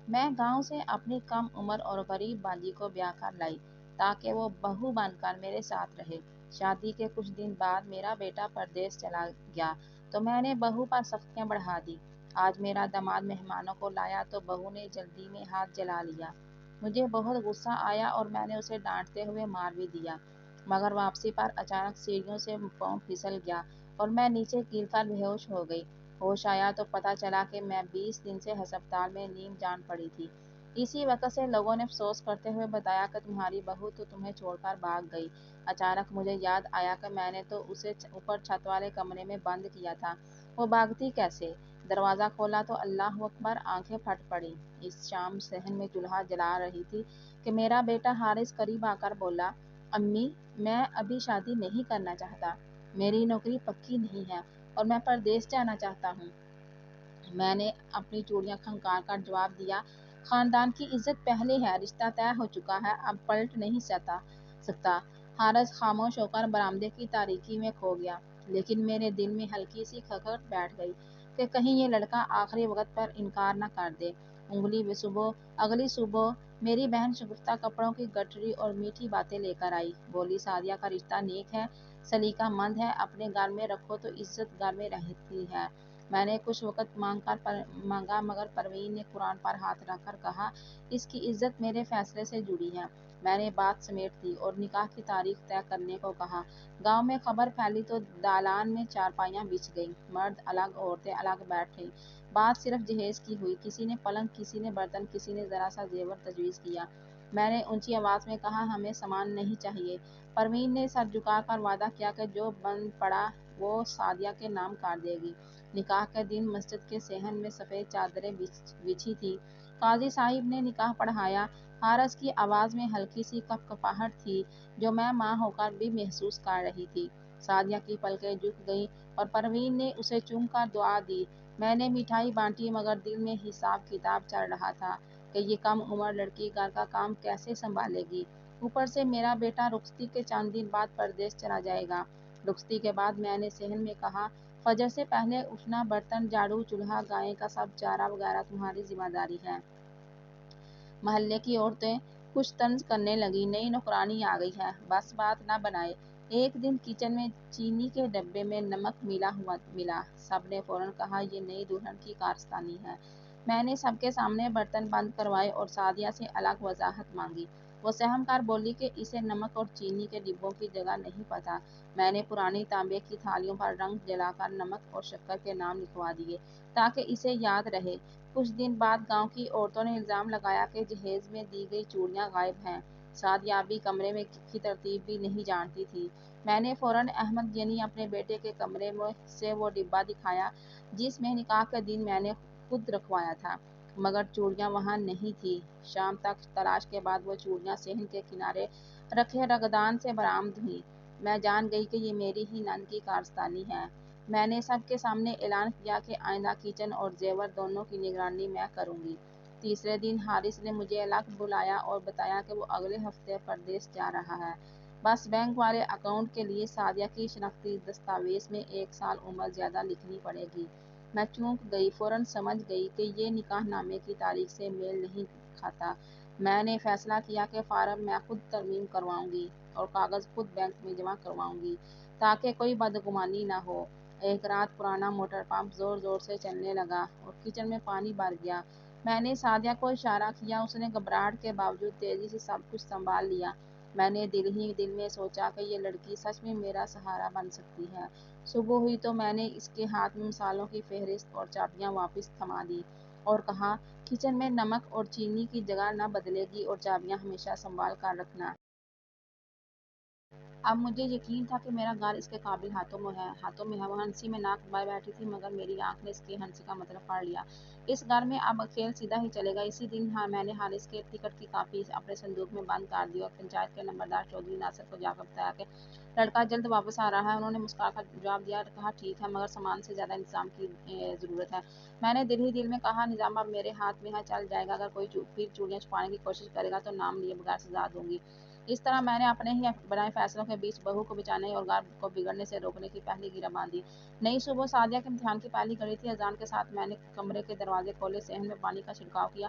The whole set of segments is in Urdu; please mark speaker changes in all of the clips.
Speaker 1: میں گاؤں سے اپنی کم عمر اور غریب باجی کو بیاہ کر لائی تاکہ وہ بہو بن کر میرے ساتھ رہے۔ شادی کے کچھ دن بعد میرا بیٹا پردیس چلا گیا تو میں نے بہو پر سختیاں بڑھا دی۔ آج میرا داماد مہمانوں کو لایا تو بہو نے جلدی میں ہاتھ جلا لیا۔ مجھے بہت غصہ آیا اور میں نے اسے ڈانٹتے ہوئے مار بھی دیا، مگر واپسی پر اچانک سیڑھیوں سے پاؤں پھسل گیا اور میں نیچے گر کر بے ہوش ہو گئی۔ ہوش آیا تو پتہ چلا کہ میں 20 دن سے ہسپتال میں نیم جان پڑی تھی۔ اسی وقت سے لوگوں نے افسوس کرتے ہوئے بتایا کہ تمہاری بہو تو تمہیں چھوڑ کر بھاگ گئی۔ اچانک مجھے یاد آیا کہ میں نے تو اسے اوپر چھت والے کمرے میں بند کیا تھا، وہ بھاگتی کیسے؟ دروازہ کھولا تو اللہ اکبر، آنکھیں پھٹ پڑیں۔ اس شام صحن میں چولہا جلا رہی تھی کہ میرا بیٹا حارث قریب آ کر بولا، امی میں ابھی شادی نہیں کرنا چاہتا، میری نوکری پکی نہیں ہے اور میں پردیس جانا چاہتا ہوں۔ میں نے اپنی چوڑیاں کھنکار کر جواب دیا، خاندان کی عزت پہلے ہے، رشتہ طے ہو چکا ہے، اب پلٹ نہیں سکتا۔ حارث خاموش ہو کر برآمدے کی تاریکی میں کھو گیا، لیکن میرے دل میں ہلکی سی کھٹکھ بیٹھ گئی کہ کہیں یہ لڑکا آخری وقت پر انکار نہ کر دے۔ اگلی صبح میری بہن شگفتہ کپڑوں کی گٹھری اور میٹھی باتیں لے کر آئی۔ بولی، سعدیہ کا رشتہ نیک ہے، سلیقہ مند ہے، اپنے گھر میں رکھو تو عزت گھر میں رہتی ہے۔ میں نے کچھ وقت مانگا مگر پروین نے قرآن پر ہاتھ رکھ کر کہا، اس کی عزت میرے فیصلے سے جڑی ہے۔ میں نے بات سمیٹ دی اور نکاح کی تاریخ طے کرنے کو کہا۔ گاؤں میں خبر پھیلی تو دالان میں چارپائیاں بچھ گئیں، مرد الگ عورتیں الگ بیٹھ گئیں۔ بات صرف جہیز کی ہوئی، کسی نے پلنگ، کسی نے برتن، کسی نے ذرا سا زیور تجویز کیا۔ میں نے اونچی آواز میں کہا، ہمیں سامان نہیں چاہیے۔ پروین نے سر جھکا کر وعدہ کیا کہ جو بن پڑا وہ سعدیہ کے نام کر دے گی۔ نکاح کے دن مسجد کے صحن میں سفید چادریں بچھی تھیں۔ قاضی صاحب نے نکاح پڑھایا۔ حارث کی آواز میں ہلکی سی کپکپاہٹ تھی جو میں ماں ہو کر بھی محسوس کر رہی تھی۔ سعدیہ کی پلکیں جھک گئیں اور پروین نے اسے چوم کر دعا دی۔ میں نے مٹھائی بانٹی مگر دل میں حساب کتاب چل رہا تھا کہ یہ کم عمر لڑکی گھر کا کام کیسے سنبھالے گی۔ اوپر سے میرا بیٹا رخصتی کے چند دن بعد پردیس چلا جائے گا۔ رخصتی کے بعد میں نے صحن میں کہا، فجر سے پہلے اٹھنا، برتن، جھاڑو، چولہا، گائے کا سب چارہ وغیرہ تمہاری ذمہ داری ہے۔ محلے کی عورتیں کچھ طنز کرنے لگیں، نئی نوکرانی آ گئی ہے، بس بات نہ بنائے۔ ایک دن کچن میں چینی کے ڈبے میں نمک ملا۔ سب نے فوراً کہا، یہ نئی دلہن کی کارستانی ہے۔ میں نے سب کے سامنے برتن بند کروائے اور سعدیہ سے الگ وضاحت مانگی۔ وہ سہم کر بولی کہ اسے نمک اور چینی کے ڈبوں کی جگہ نہیں پتہ۔ میں نے پرانی تانبے کی تھالیوں پر رنگ جلا کر نمک اور شکر کے نام لکھوا دیے تاکہ اسے یاد رہے۔ کچھ دن بعد گاؤں کی عورتوں نے الزام لگایا کہ جہیز میں دی گئی چوڑیاں غائب ہیں۔ سعدیہ ابھی کمرے میں کی ترتیب بھی نہیں جانتی تھی۔ میں نے فوراً احمد یعنی اپنے بیٹے کے کمرے سے وہ ڈبہ دکھایا جس میں نکاح کے دن میں نے خود رکھوایا تھا، مگر چوڑیاں وہاں نہیں تھیں۔ شام تک تلاش کے بعد وہ چوڑیاں صحن کے کنارے رکھے رگدان سے برآمد ہوئیں۔ میں جان گئی کہ یہ میری ہی نند کی کارستانی ہے۔ میں نے سب کے سامنے اعلان کیا کہ آئندہ کچن اور زیور دونوں کی نگرانی میں کروں گی۔ تیسرے دن حارث نے مجھے الگ بلایا اور بتایا کہ وہ اگلے ہفتے پردیس جا رہا ہے، بس بینک والے اکاؤنٹ کے لیے سعدیہ کی شناختی دستاویز میں 1 سال عمر زیادہ لکھنی پڑے گی۔ میں چونک گئی، فوراً سمجھ گئی کہ یہ نکاح نامے کی تاریخ سے میل نہیں کھاتا۔ میں نے فیصلہ کیا کہ فارم میں خود ترمیم کرواؤں گی اور کاغذ خود بینک میں جمع کرواؤں گی تاکہ کوئی بدگمانی نہ ہو۔ ایک رات پرانا موٹر پمپ زور زور سے چلنے لگا اور کچن میں پانی بھر گیا۔ میں نے سعدیہ کو اشارہ کیا، اس نے گھبراہٹ کے باوجود تیزی سے سب کچھ سنبھال لیا۔ میں نے دل ہی دل میں سوچا کہ یہ لڑکی سچ میں میرا سہارا بن سکتی ہے۔ صبح ہوئی تو میں نے اس کے ہاتھ میں مسالوں کی فہرست اور چابیاں واپس تھما دیں اور کہا، کچن میں نمک اور چینی کی جگہ نہ بدلے گی اور چابیاں ہمیشہ سنبھال کر رکھنا۔ اب مجھے یقین تھا کہ میرا گھر اس کے قابل ہاتھوں میں ہے۔ وہ ہنسی میں ناک دبائے بیٹھی تھی مگر میری آنکھ نے اس کی ہنسی کا مطلب پڑھ لیا۔ اس گھر میں اب کھیل سیدھا ہی چلے گا۔ اسی دن میں نے حارث کے ٹکٹ کی کاپی اپنے صندوق میں بند کر دی اور پنچایت کے نمبردار چودھری ناصر کو جا کر بتایا کہ لڑکا جلد واپس آ رہا ہے۔ انہوں نے مسکرا کر جواب دیا، کہا ٹھیک ہے مگر سامان سے زیادہ انتظام کی ضرورت ہے۔ میں نے دل ہی دل میں کہا، نظام اب میرے ہاتھ میں ہے، چل جائے گا، اگر کوئی پھر چوڑیاں چھپانے کی کوشش کرے گا تو نام لیے بغیر سزا دوں گی۔ اس طرح میں نے اپنے ہی بنائے فیصلوں کے بیچ بہو کو بچانے اور گھر کو بگڑنے سے روکنے کی پہلی گرہ باندھی۔ نئی صبح سعدیہ کے امتحان کی پہلی گھڑی تھی۔ اذان کے ساتھ میں نے کمرے کے دروازے کھولے، صحن میں پانی کا چھڑکاؤ کیا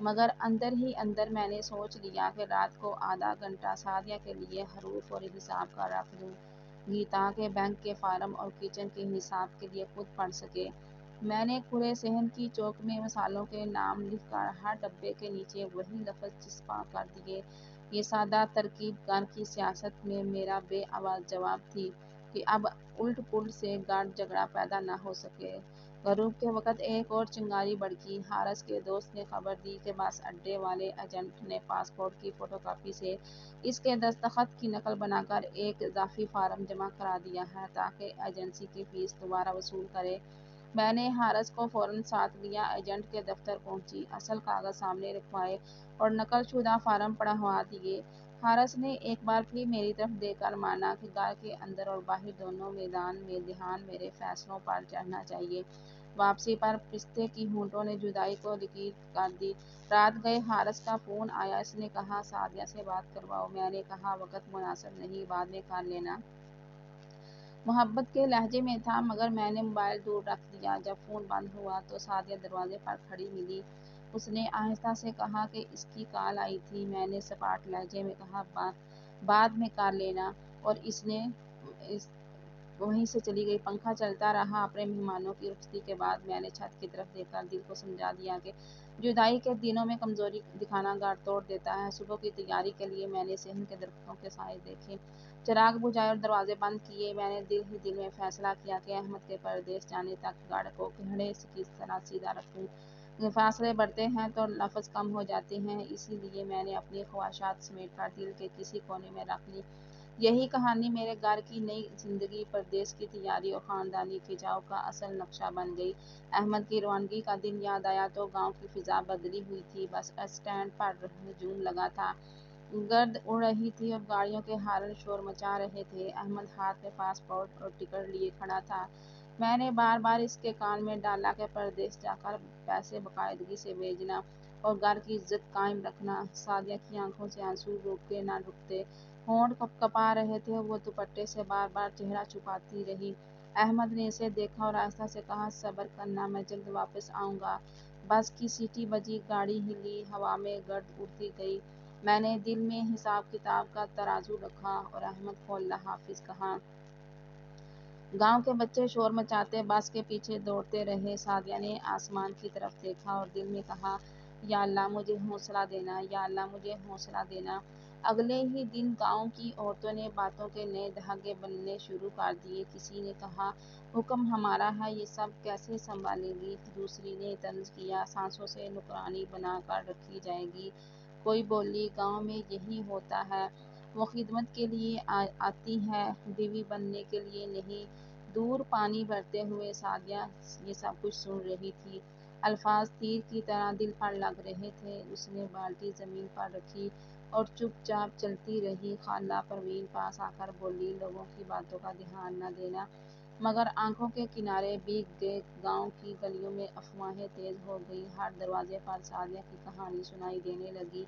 Speaker 1: مگر اندر ہی اندر میں نے سوچ لیا کہ رات کو آدھا گھنٹہ سعدیہ کے لیے حروف اور حساب کا رکھ دوں گی تاکہ بینک کے فارم اور کچن کے حساب کے لیے خود پڑھ سکے۔ میں نے کھلے صحن کی چوک میں مسالوں کے نام لکھ کر ہر ڈبے کے نیچے وہی لفظ چسپاں کر دیے۔ یہ سادہ ترکیب گھر کی سیاست میں میرا بے آواز جواب تھی کہ اب الٹ پلٹ سے گاڑ جھگڑا پیدا نہ ہو سکے۔ غروب کے وقت ایک اور چنگاری بھڑکی۔ حارث کے دوست نے خبر دی کہ بس اڈے والے ایجنٹ نے پاسپورٹ کی فوٹو کاپی سے اس کے دستخط کی نقل بنا کر ایک اضافی فارم جمع کرا دیا ہے تاکہ ایجنسی کی فیس دوبارہ وصول کرے۔ میں نے حارث کو فوراً ساتھ لیا، ایجنٹ کے دفتر پہنچی، اصل کاغذ سامنے رکھوائے اور نقل شدہ فارم پڑھوا دیے۔ حارث نے ایک بار پھر میری طرف دیکھ کر مانا کہ گھر کے اندر اور باہر دونوں میدان میں دھیان میرے فیصلوں پر چڑھنا چاہیے۔ واپسی پر پستے کی ہونٹوں نے جدائی کو لکیر کر دی۔ رات گئے حارث کا فون آیا، اس نے کہا سعدیہ سے بات کرواؤ۔ میں نے کہا وقت مناسب نہیں، بعد میں کر لینا۔ محبت کے لہجے میں تھا مگر میں نے موبائل دور رکھ دیا۔ جب فون بند ہوا تو سعدیہ دروازے پر کھڑی ملی۔ اس نے آہستہ سے کہا کہ اس کی کال آئی تھی۔ میں نے سپاٹ لہجے میں کہا بعد میں کر لینا، اور اس وہیں سے چلی گئی۔ پنکھا چلتا رہا۔ اپنے مہمانوں کی رخصتی کے بعد میں نے چھت کی طرف دیکھ کر دل کو سمجھا دیا کہ جدائی کے دنوں میں کمزوری دکھانا گھر توڑ دیتا ہے۔ صبح کی تیاری کے لیے میں نے صحن کے درختوں کے سائے دیکھے، چراغ بجھائے اور دروازے بند کیے۔ میں نے دل ہی دل میں فیصلہ کیا کہ احمد کے پردیس جانے تک گھر کو کھڑے کی طرح سیدھا رکھوں۔ فاصلے بڑھتے ہیں تو لفظ کم ہو جاتے ہیں، اسی لیے میں نے اپنی خواہشات سمیٹ کر دل کے کسی کونے میں رکھ لی۔ یہی کہانی میرے گھر کی نئی زندگی، پردیس کی تیاری اور خاندانی کھچاؤ کا اصل نقشہ بن گئی۔ احمد کی روانگی کا دن یاد آیا تو گاؤں کی فضا بدلی ہوئی تھی۔ بس اسٹینڈ پر ہجوم لگا تھا، گرد اڑ رہی تھی اور گاڑیوں کے ہارن شور مچا رہے تھے۔ احمد ہاتھ میں پاسپورٹ اور ٹکٹ لیے کھڑا تھا۔ میں نے بار بار اس کے کان میں ڈالا کہ پردیس جا کر پیسے باقاعدگی سے بھیجنا اور گھر کی عزت قائم رکھنا۔ سعدیہ کی آنکھوں سے آنسو روکے نہ رکتے، ہونٹ کپ کپا رہے تھے، وہ دوپٹے سے بار بار چہرہ چھپاتی رہی۔ احمد نے اسے دیکھا اور آہستہ سے کہا صبر کرنا، میں جلد واپس آؤں گا۔ بس کی سیٹی بجی، گاڑی ہلی، ہوا میں گرد اڑتی گئی۔ میں نے دل میں حساب کتاب کا ترازو رکھا اور احمد کو اللہ حافظ کہا۔ گاؤں کے بچے شور مچاتے بس کے پیچھے دوڑتے رہے۔ سعدیہ نے آسمان کی طرف دیکھا اور دل میں کہا یا اللہ مجھے حوصلہ دینا، یا اللہ مجھے حوصلہ دینا۔ اگلے ہی دن گاؤں کی عورتوں نے باتوں کے نئے دھاگے بننے شروع کر دیے۔ کسی نے کہا حکم ہمارا ہے، یہ سب کیسے سنبھالے گی؟ دوسری نے طنز کیا سانسوں سے نوکرانی بنا کر رکھی جائے گی۔ کوئی بولی گاؤں میں یہی ہوتا ہے، وہ خدمت کے لیے آتی ہے، بیوی بننے کے لیے نہیں۔ دور پانی بھرتے ہوئے سعدیہ یہ سب کچھ سن رہی تھی، الفاظ تیر کی طرح دل پر لگ رہے تھے۔ اس نے بالٹی زمین پر رکھی اور چپ چاپ چلتی رہی۔ خالہ پروین پاس آ کر بولی لوگوں کی باتوں کا دھیان نہ دینا، مگر آنکھوں کے کنارے بھیگ گئے۔ گاؤں کی گلیوں میں افواہیں تیز ہو گئیں، ہر دروازے پر سعدیہ کی کہانی سنائی دینے لگی۔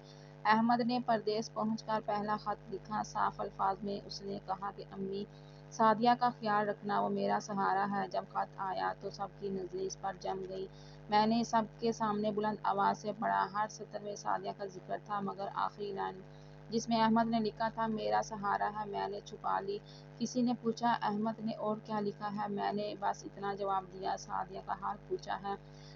Speaker 1: احمد نے پردیس پہنچ کر پہلا خط لکھا۔ صاف الفاظ میں اس نے کہا کہ امی سعدیہ کا خیال رکھنا، وہ میرا سہارا ہے۔ جب خط آیا تو سب کی نظریں اس پر جم گئیں۔ میں نے سب کے سامنے بلند آواز سے پڑھا۔ ہر سطر میں سعدیہ کا ذکر تھا مگر آخری لائن جس میں احمد نے لکھا تھا میرا سہارا ہے، میں نے چھپا لی۔ کسی نے پوچھا احمد نے اور کیا لکھا ہے؟ میں نے بس اتنا جواب دیا سعدیہ کا حال پوچھا ہے۔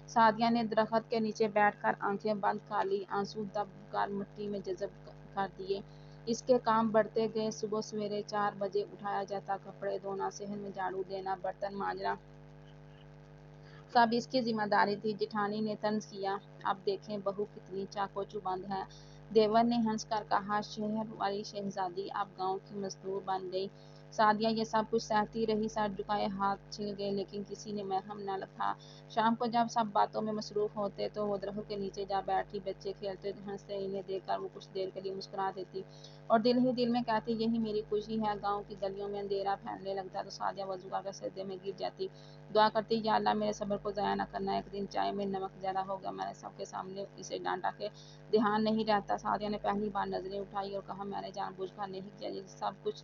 Speaker 1: سعدیہ نے درخت کے نیچے بیٹھ کر آنکھیں بند کر لیں، آنسو دب کر مٹی میں جذب کر دیے۔ اس کے کام بڑھتے گئے۔ صبح سویرے 4 بجے اٹھایا جاتا، کپڑے دھونا، صحن میں جھاڑو دینا، برتن مانجنا سب اس کی ذمہ داری تھی۔ جیٹھانی نے طنز کیا اب دیکھیں بہو کتنی چاقو چوبند ہے۔ دیور نے ہنس کر کہا شہر والی شہزادی اب گاؤں کی مزدور بن گئی۔ سعدیہ یہ سب کچھ سہتی رہی، سر جھکائے، ہاتھ چھل گئے، لیکن کسی نے مرہم نہ رکھا۔ شام کو جب سب باتوں میں مصروف ہوتے تو وہ درخت کے نیچے جا بیٹھتی، بچے کھیلتے ہنستے، انہیں دیکھ کر وہ کچھ دیر کے لیے مسکرا دیتی اور دل ہی دل میں کہتی یہی میری خوشی ہے۔ گاؤں کی گلیوں میں اندھیرا پھیلنے لگتا تو سعدیہ وضو کر کے سجدے میں گر جاتی، دعا کرتی یا اللہ میرے صبر کو ضائع نہ کرنا۔ ایک دن چائے میں نمک زیادہ ہو گیا، میں نے سب کے سامنے اسے ڈانٹا کہ دھیان نہیں رہتا۔ سعدیہ نے پہلی بار نظریں اٹھائی اور کہا میں نے جان بوجھ کر نہیں کیا، یہ سب کچھ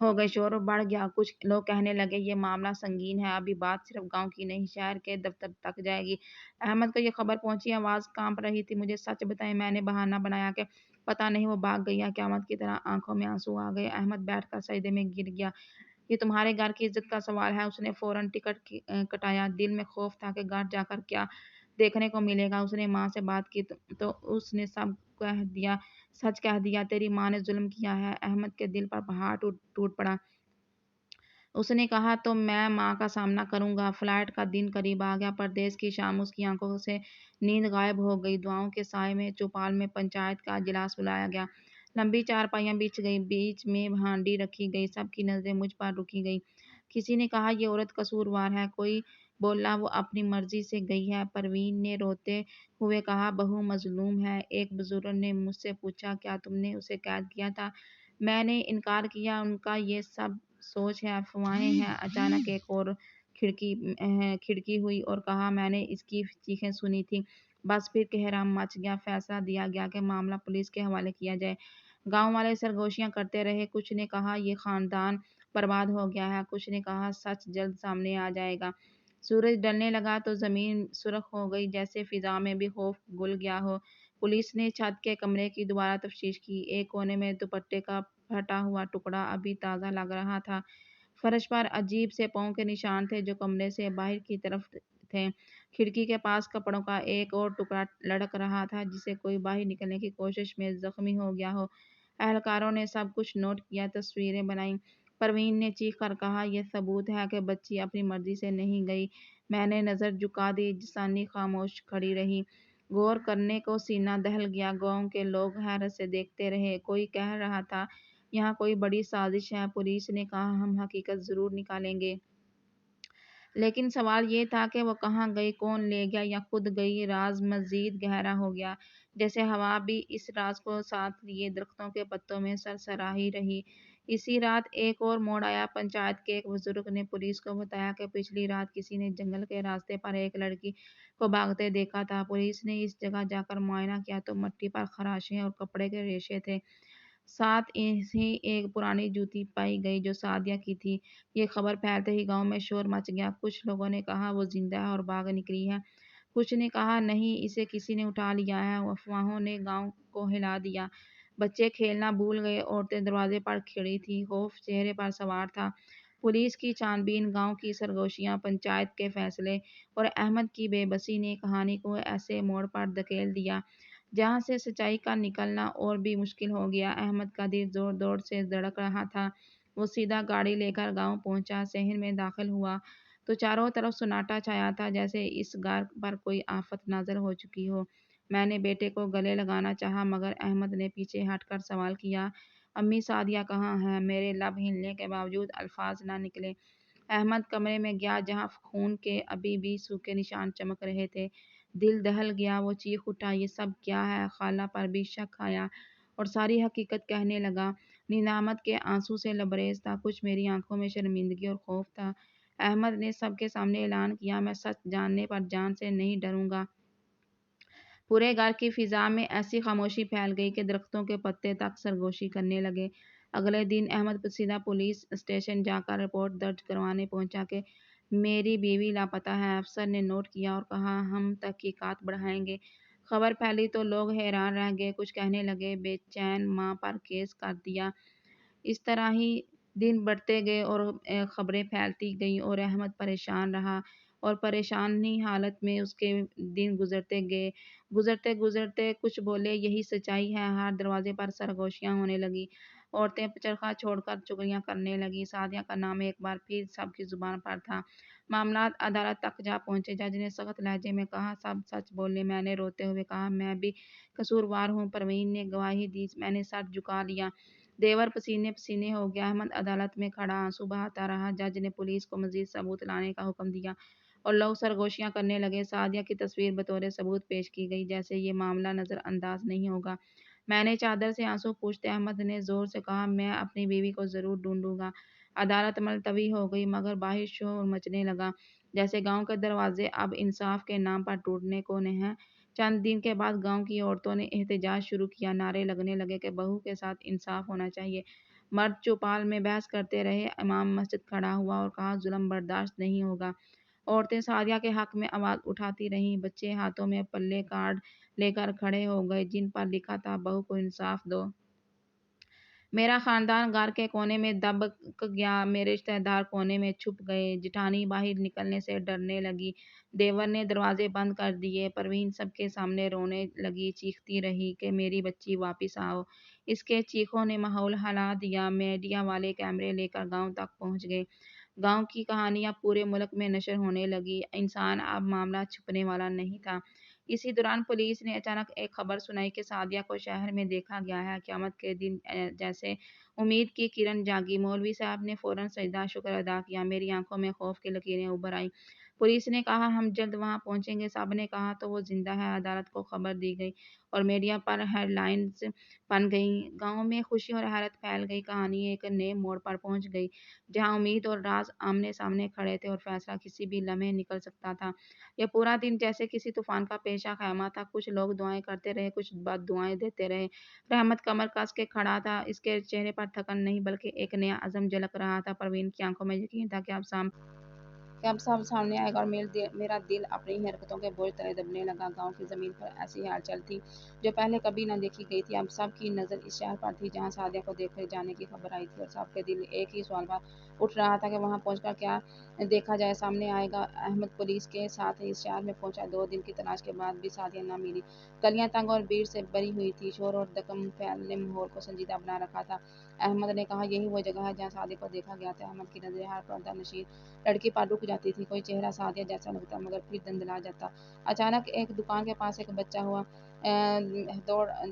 Speaker 1: ہو گئی، شور بڑھ گیا۔ کچھ لوگ کہنے لگے یہ معاملہ سنگین ہے، ابھی بات صرف گاؤں کی نہیں شہر کے دفتر تک جائے گی۔ احمد کو یہ خبر پہنچی، آواز کانپ رہی تھی۔ مجھے سچ بتائیں، میں نے بہانہ بنایا کہ پتہ نہیں وہ بھاگ گئی یا قیامت کی طرح آنکھوں میں آنسو آ گئے۔ احمد بیٹھ کر سجدے میں گر گیا۔ یہ تمہارے گھر کی عزت کا سوال ہے۔ اس نے فوراً ٹکٹ کٹایا۔ دل میں خوف تھا کہ گھر جا کر کیا دیکھنے کو ملے گا۔ اس نے ماں سے بات کی تو اس نے سچ کہہ دیا، تیری ماں نے ظلم کیا ہے۔ احمد کے دل پر پہاڑ ٹوٹ پڑا۔ اس نے کہا تو میں ماں کا سامنا کروں گا۔ فلائٹ کا دن قریب آ گیا۔ پردیس کی شام۔ اس کی آنکھوں سے نیند غائب ہو گئی۔ دعاؤں کے سائے میں چوپال میں پنچایت کا اجلاس بلایا گیا۔ لمبی چارپائیاں بچھ گئیں، بیچ میں ہانڈی رکھی گئی۔ سب کی نظریں مجھ پر رکی گئیں۔ کسی نے کہا یہ عورت قصوروار ہے، کوئی بولا وہ اپنی مرضی سے گئی ہے۔ پروین نے روتے ہوئے کہا بہو مظلوم ہے۔ ایک بزرگ نے مجھ سے پوچھا کیا تم نے اسے قید کیا تھا؟ میں نے انکار کیا۔ ان کا یہ سب سوچ ہے، افواہیں ہیں۔ اچانک ایک اور کھڑکی ہوئی اور کہا میں نے اس کی چیخیں سنی تھیں۔ بس پھر کہرام مچ گیا۔ فیصلہ دیا گیا کہ معاملہ پولیس کے حوالے کیا جائے۔ گاؤں والے سرگوشیاں کرتے رہے۔ کچھ نے کہا یہ خاندان برباد ہو گیا ہے، کچھ نے کہا سچ جلد سامنے آ جائے گا۔ سورج ڈھلنے لگا تو زمین سرخ ہو گئی، جیسے فضا میں بھی خوف گھل گیا ہو۔ پولیس نے چھت کے کمرے کی دوبارہ تفتیش کی۔ ایک کونے میں دوپٹے کا پھٹا ہوا ٹکڑا ابھی تازہ لگ رہا تھا۔ فرش پر عجیب سے پاؤں کے نشان تھے جو کمرے سے باہر کی طرف تھے۔ کھڑکی کے پاس کپڑوں کا ایک اور ٹکڑا لڑک رہا تھا، جسے کوئی باہر نکلنے کی کوشش میں زخمی ہو گیا ہو۔ اہلکاروں نے سب کچھ نوٹ کیا، تصویریں بنائیں۔ پروین نے چیخ کر کہا یہ ثبوت ہے کہ بچی اپنی مرضی سے نہیں گئی۔ میں نے نظر جھکا دی۔ جسانی خاموش کھڑی رہی۔ غور کرنے کو سینہ دہل گیا۔ گاؤں کے لوگ حیرت سے دیکھتے رہے۔ کوئی کہہ رہا تھا یہاں کوئی بڑی سازش ہے۔ پولیس نے کہا ہم حقیقت ضرور نکالیں گے۔ لیکن سوال یہ تھا کہ وہ کہاں گئی، کون لے گیا یا خود گئی؟ راز مزید گہرا ہو گیا، جیسے ہوا بھی اس راز کو ساتھ لیے درختوں کے پتوں میں سرسراہی رہی۔ اسی رات ایک اور موڑ آیا۔ پنچایت کے ایک بزرگ نے پولیس کو بتایا کہ پچھلی رات کسی نے جنگل کے راستے پر ایک لڑکی کو بھاگتے دیکھا تھا۔ پولیس نے اس جگہ جا کر معائنہ کیا تو مٹی پر خراشیں اور کپڑے کے ریشے تھے۔ ساتھ ہی ایک پرانی جوتی پائی گئی جو سعدیہ کی تھی۔ یہ خبر پھیلتے ہی گاؤں میں شور مچ گیا۔ کچھ لوگوں نے کہا وہ زندہ ہے اور بھاگ نکلی ہے، کچھ نے کہا نہیں اسے کسی نے اٹھا لیا ہے۔ افواہوں نے گاؤں کو ہلا دیا۔ بچے کھیلنا بھول گئے، عورتیں دروازے پر کھڑی تھیں، خوف چہرے پر سوار تھا۔ پولیس کی چھان بین، گاؤں کی سرگوشیاں، پنچایت کے فیصلے اور احمد کی بے بسی نے کہانی کو ایسے موڑ پر دھکیل دیا جہاں سے سچائی کا نکلنا اور بھی مشکل ہو گیا۔ احمد کا دل زور زور سے دھڑک رہا تھا۔ وہ سیدھا گاڑی لے کر گاؤں پہنچا۔ شہر میں داخل ہوا تو چاروں طرف سناٹا چھایا تھا، جیسے اس گھر پر کوئی آفت نازل ہو چکی ہو۔ میں نے بیٹے کو گلے لگانا چاہا مگر احمد نے پیچھے ہٹ کر سوال کیا امی سعدیہ کہاں ہے؟ میرے لب ہلنے کے باوجود الفاظ نہ نکلے۔ احمد کمرے میں گیا جہاں خون کے ابھی بھی سوکھے نشان چمک رہے تھے۔ دل دہل گیا۔ وہ چیخ اٹھا یہ سب کیا ہے؟ خالہ پر بھی شک آیا اور ساری حقیقت کہنے لگا۔ ندامت کے آنسو سے لبریز تھا، کچھ میری آنکھوں میں شرمندگی اور خوف تھا۔ احمد نے سب کے سامنے اعلان کیا میں سچ جاننے پر جان سے نہیں ڈروں گا۔ پورے گھر کی فضا میں ایسی خاموشی پھیل گئی کہ درختوں کے پتے تک سرگوشی کرنے لگے۔ اگلے دن احمد سیدھا پولیس اسٹیشن جا کر رپورٹ درج کروانے پہنچا کہ میری بیوی لاپتہ ہے۔ افسر نے نوٹ کیا اور کہا ہم تحقیقات بڑھائیں گے۔ خبر پھیلی تو لوگ حیران رہ گئے، کچھ کہنے لگے بے چین ماں پر کیس کر دیا۔ اس طرح ہی دن بڑھتے گئے اور خبریں پھیلتی گئیں اور احمد پریشان رہا اور پریشانی حالت میں اس کے دن گزرتے گئے۔ گزرتے گزرتے کچھ بولے یہی سچائی ہے۔ ہر دروازے پر سرگوشیاں ہونے لگی، عورتیں چرخہ چھوڑ کر چگلیاں کرنے لگیں۔ سعدیہ کا نام ایک بار پھر سب کی زبان پر تھا۔ معاملات عدالت تک جا پہنچے۔ جج نے سخت لہجے میں کہا سب سچ بولیں۔ میں نے روتے ہوئے کہا میں بھی قصوروار ہوں۔ پروین نے گواہی دی۔ میں نے سر جھکا لیا۔ دیور پسینے پسینے ہو گیا۔ احمد عدالت میں کھڑا آنسو بہاتا رہا۔ جج نے پولیس کو مزید ثبوت لانے کا حکم دیا اور لوگ سرگوشیاں کرنے لگے۔ سعدیہ کی تصویر بطور ثبوت پیش کی گئی جیسے یہ معاملہ نظر انداز نہیں ہوگا۔ میں نے چادر سے آنسو پوچھتے احمد نے زور سے کہا میں اپنی بیوی کو ضرور ڈھونڈوں گا۔ عدالت ملتوی ہو گئی مگر باہر شور مچنے لگا، جیسے گاؤں کے دروازے اب انصاف کے نام پر ٹوٹنے کو ہیں۔ چند دن کے بعد گاؤں کی عورتوں نے احتجاج شروع کیا۔ نعرے لگنے لگے کہ بہو کے ساتھ انصاف ہونا چاہیے، مرد چوپال میں بحث کرتے رہے۔ امام مسجد کھڑا ہوا اور کہا ظلم برداشت نہیں ہوگا۔ عورتیں سعدیہ کے حق میں آواز اٹھاتی رہیں۔ بچے ہاتھوں میں پلے کارڈ لے کر کھڑے ہو گئے جن پر لکھا تھا بہو کو انصاف دو۔ میرا خاندان گھر کے کونے میں دب گیا، میرے رشتہ دار کونے میں چھپ گئے۔ جٹھانی باہر نکلنے سے ڈرنے لگی، دیور نے دروازے بند کر دیے۔ پروین سب کے سامنے رونے لگی، چیختی رہی کہ میری بچی واپس آؤ۔ اس کے چیخوں نے ماحول ہلا دیا۔ میڈیا والے کیمرے لے کر گاؤں تک پہنچ گئے۔ گاؤں کی کہانیاں پورے ملک میں نشر ہونے لگی۔ انسان اب معاملہ چھپنے والا نہیں تھا۔ اسی دوران پولیس نے اچانک ایک خبر سنائی کہ سعدیہ کو شہر میں دیکھا گیا ہے۔ قیامت کے دن جیسے امید کی کرن جاگی۔ مولوی صاحب نے فوراً سجدہ شکر ادا کیا۔ میری آنکھوں میں خوف کی لکیریں ابھر آئیں۔ پولیس نے کہا ہم جلد وہاں پہنچیں گے۔ سب نے کہا تو وہ زندہ ہے۔ عدالت کو خبر دی گئی اور میڈیا پر ہیڈ لائنز بن گئیں۔ گاؤں میں خوشی اور حیرت پھیل گئی۔ کہانی ایک نئے موڑ پر پہنچ گئی جہاں امید اور راز آمنے سامنے کھڑے تھے اور فیصلہ کسی بھی لمحے نکل سکتا تھا۔ یہ پورا دن جیسے کسی طوفان کا پیشہ خیمہ تھا۔ کچھ لوگ دعائیں کرتے رہے، کچھ بد دعائیں دیتے رہے۔ رحمت کمر کس کے کھڑا تھا، اس کے چہرے پر تھکن نہیں بلکہ ایک نیا عزم جھلک رہا تھا۔ پروین کی آنکھوں میں یقین تھا کہ اب سب سامنے آئے گا اور میرا دل اپنی ہی حرکتوں کے بوجھ تلے دبنے لگا۔ گاؤں کی زمین پر ایسی ہلچل تھی جو پہلے کبھی نہ دیکھی گئی تھی۔ اب سب کی نظر اس شہر پر تھی جہاں سعدیہ کو دیکھے جانے کی خبر آئی تھی اور سب کے دل ایک ہی سوال پر اٹھ رہا تھا کہ وہاں پہنچ کر کیا دیکھا جائے، سامنے آئے گا۔ احمد پولیس کے ساتھ اس شہر میں پہنچا۔ 2 دن کی تلاش کے بعد بھی سعدیہ نہ ملی۔ گلیاں تنگ اور بھیڑ سے بھری ہوئی تھیں۔ شور اور دکن فعل نے ماحول کو سنجیدہ بنا رکھا تھا۔ احمد نے کہا یہی وہ جگہ ہے جہاں سعدیہ کو دیکھا گیا تھا۔ احمد کی نظریں ہر پردہ نشین لڑکی پر رک جاتی تھی۔ کوئی چہرہ سعدیہ جیسا لگتا مگر پھر دھندلا جاتا۔ اچانک ایک دکان کے پاس ایک بچہ ہوا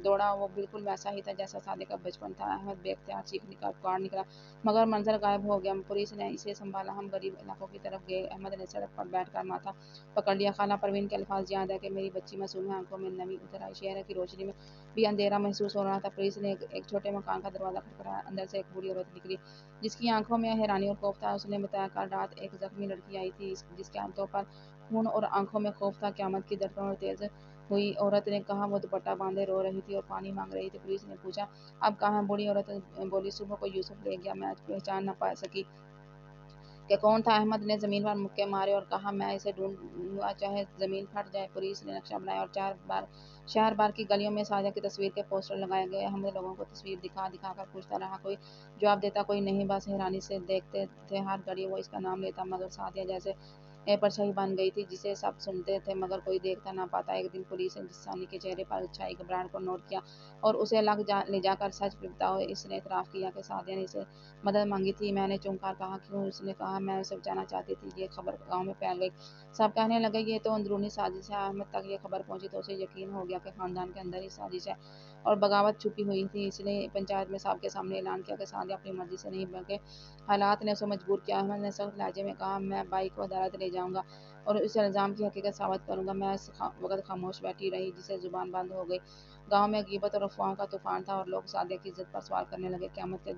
Speaker 1: دوڑا، وہ بالکل ویسا ہی تھا جیسا سعدیہ کا بچپن تھا۔ احمد بے اختیار چیخ نکلا، پکار نکلا مگر منظر غائب ہو گیا۔ پولیس نے اسے سنبھالا۔ ہم غریب علاقوں کی طرف گئے۔ احمد نے سڑک پر بیٹھ کر ماتھا پکڑ لیا۔ خالہ پروین کے الفاظ یاد آئے کہ میری بچی معصوم ہے۔ آنکھوں میں نمی اتر آئی۔ شہر کی روشنی میں بھی اندھیرا محسوس ہو رہا تھا۔ پولیس نے ایک چھوٹے مکان کا دروازہ کھٹکھٹایا۔ اندر سے ایک بوڑھی عورت نکلی جس کی آنکھوں میں حیرانی اور خوف تھا۔ اس نے بتایا کل رات ایک زخمی لڑکی آئی تھی جس کے ہاتھوں پر خون اور آنکھوں میں خوف تھا۔ قیامت کی دھڑکن اور تیز ہوئی۔ عورت نے کہا وہ دوپٹہ باندھے رو رہی تھی اور پانی مانگ رہی تھی۔ پولیس نے پوچھا اب کہاں ہے؟ بوڑھی عورت بولی صبح کو یوسف لے گیا، میں پہچان نہ پا سکی کہ کون تھا۔ احمد نے زمین پر مکے مارے اور کہا میں اسے ڈھونڈوں گا چاہے زمین پھٹ جائے۔ پولیس نے نقشہ بنایا اور شہر بھر کی گلیوں میں سعدیہ کی تصویر کے پوسٹر لگائے گئے۔ احمد لوگوں کو تصویر دکھا دکھا کر پوچھتا رہا، کوئی جواب دیتا کوئی نہیں، بس حیرانی سے دیکھتے تھے۔ ہر گھڑی وہ اس کا نام لیتا مگر سعدیہ جیسے پرچھائی بن گئی تھی جسے سب سنتے تھے مگر کوئی دیکھتا نہ پاتا۔ ایک دن پولیس نے ثانی کے چہرے پر چھائی گھبراہٹ کو نوٹ کیا اور اسے لے جا کر سچ بتاؤ۔ اس نے اعتراف کیا کہ سعدیہ نے اسے مدد مانگی تھی۔ میں نے چونک کر کہا کیوں؟ اس نے کہا میں اسے بچانا چاہتی تھی۔ یہ خبر گاؤں میں پھیل گئی۔ سب کہنے لگے یہ تو اندرونی سازش ہے۔ احمد تک یہ خبر پہنچی تو اسے یقین ہو گیا کہ خاندان کے اندر ہی سازش ہے اور بغاوت چھپی ہوئی تھی۔ اس نے پنچایت میں سب کے سامنے اعلان کیا کہ سعدیہ اپنی مرضی سے نہیں بلکہ حالات نے اسے مجبور کیا۔ احمد نے سخت لہجے میں کہا میں بائی کو عدالت لے جاؤں گا اور اس الزام کی حقیقت ثابت کروں گا۔ میں اس وقت خاموش بیٹھی رہی جسے زبان بند ہو گئی۔ گاؤں میں غیبت اور افواہوں کا طوفان تھا اور لوگ سعدیہ کی عزت پر سوال کرنے لگے۔ قیامت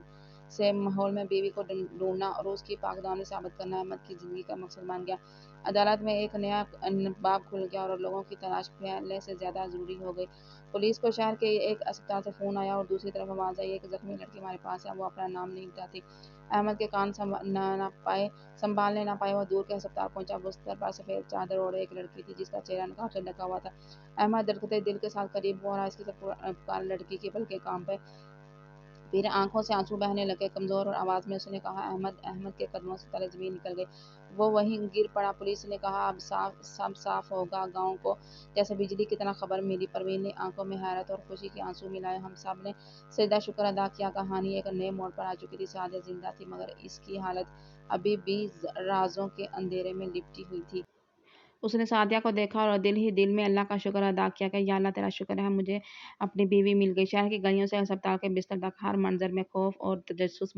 Speaker 1: سے ماحول میں بیوی کو ڈھونڈنا اور اس کی پاک دامنی ثابت کرنا احمد کی زندگی کا مقصد بن گیا۔ عدالت میں ایک نیا باب کھل گیا اور لوگوں کی تلاش پہلے سے زیادہ ضروری ہو گئی۔ پولیس کو شہر کے ایک اسپتال سے فون آیا اور دوسری طرف آواز آئی ایک زخمی لڑکی ہمارے پاس ہے، وہ اپنا نام نہیں بتاتی۔ احمد کے کان سنبھالنے نہ پائے، وہ دور کے ہسپتال پہنچا۔ بستر پر سفید چادر اوڑھے ایک لڑکی تھی جس کا چہرہ نقاب سے ڈھکا ہوا تھا۔ احمد دھڑکتے دل کے ساتھ قریب ہوا اور اس کی پکار لڑکی کی پلکیں کانپے، پھر آنکھوں سے آنسو بہنے لگے۔ کمزور اور آواز میں اس نے کہا احمد۔ احمد کے قدموں سے تلے زمین نکل گئی، وہ وہیں گر پڑا۔ پولیس نے کہا اب سب صاف ہوگا۔ گاؤں کو جیسے بجلی کی طرح خبر ملی۔ پروین نے آنکھوں میں حیرت اور خوشی کے آنسو ملائے۔ ہم سب نے سجدہ شکر ادا کیا۔ کہانی ایک نئے موڑ پر آ چکی تھی۔ سعدیہ زندہ تھی مگر اس کی حالت ابھی بھی رازوں کے اندھیرے میں لپٹی ہوئی تھی۔ اس نے سعدیہ کو دیکھا اور دل ہی دل میں اللہ کا شکر ادا کیا کہ یا اللہ تیرا شکر ہے مجھے اپنی بیوی مل گئی۔ شہر کی گلیوں سے ہسپتال کے بستر تک ہر منظر میں خوف اور تجسس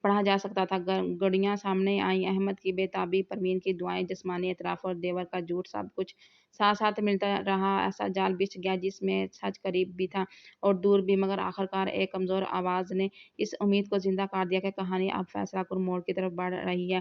Speaker 1: پڑھا جا سکتا تھا۔ گڑیاں سامنے آئیں، احمد کی بے تابی، پروین کی دعائیں، جسمانی اعتراف اور دیور کا جھوٹ، سب کچھ ساتھ ساتھ ملتا رہا۔ ایسا جال بچھ گیا جس میں سچ قریب بھی تھا اور دور بھی مگر آخرکار ایک کمزور آواز نے اس امید کو زندہ کر دیا کہ کہانی اب فیصلہ کن موڑ کی طرف بڑھ رہی ہے۔